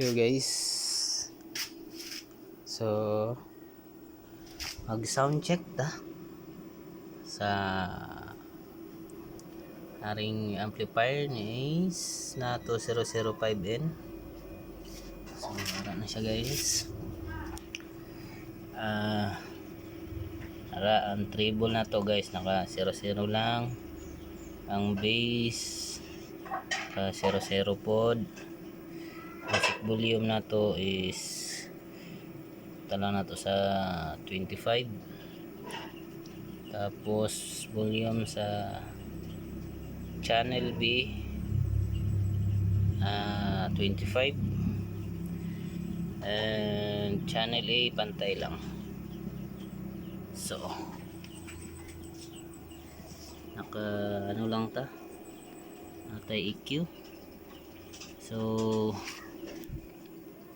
Yo guys, so mag sound check ta sa aring amplifier ni Ace na 2005N. So ara na siya guys. Ara ang treble na to guys, naka 00 lang. Ang bass naka 00 pod. Basic volume na to is tala na to sa 25. Tapos volume sa channel B 25 and channel A pantay lang. So naka ano lang ta, natay EQ. So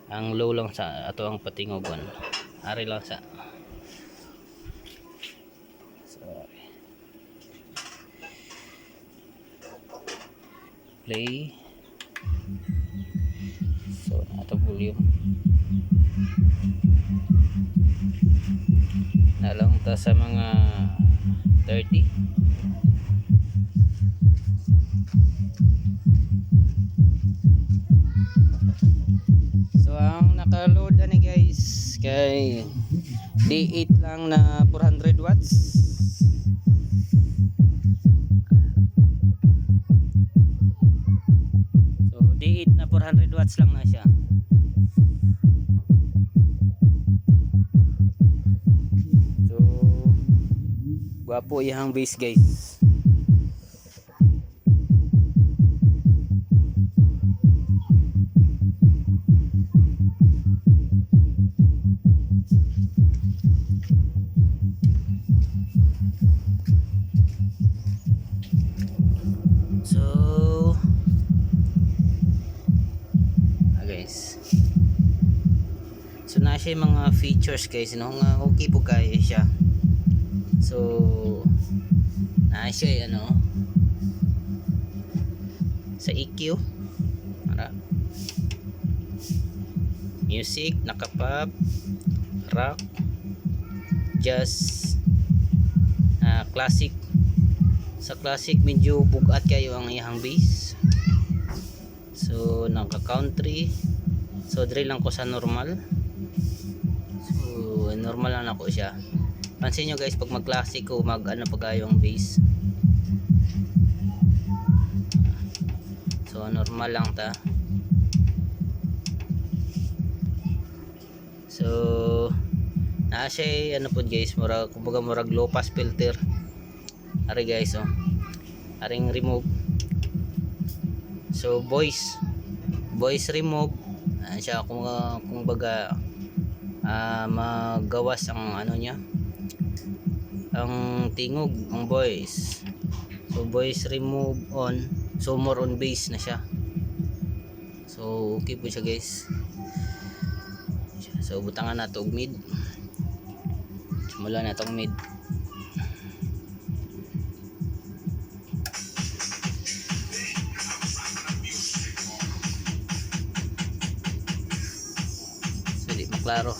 ang low lang sa ato ang patingogon, ari lang sa play. So ato volume na lang ta sa mga 30. So ang naka-load ani guys kay D8 lang na 400 watts. So D8 na 400 watts lang na siya. So gwapo iyang bass guys. So guys, so na siya yung mga features guys, no? Nga okay po kaya siya. So na siya ano sa EQ, para music, nakapop, rock, jazz, classic. Sa classic medyo bugat kayo ang iyang bass. So naka country. So drill lang ko sa normal. So normal lang ako siya. Pansin nyo guys, pag mag classic o mag ano pa kayo ang bass. So normal lang ta. So naa siya ano po guys, murag kumbaga murag low pass filter. Ari guys, oh. Aring remove. So voice remove. Siya kung baga magawas ang ano niya, ang tingog, ang voice. So voice remove on. So more on bass na siya. So okay po siya guys. So butangan na to og mid. Simula na tong mid. Klaro.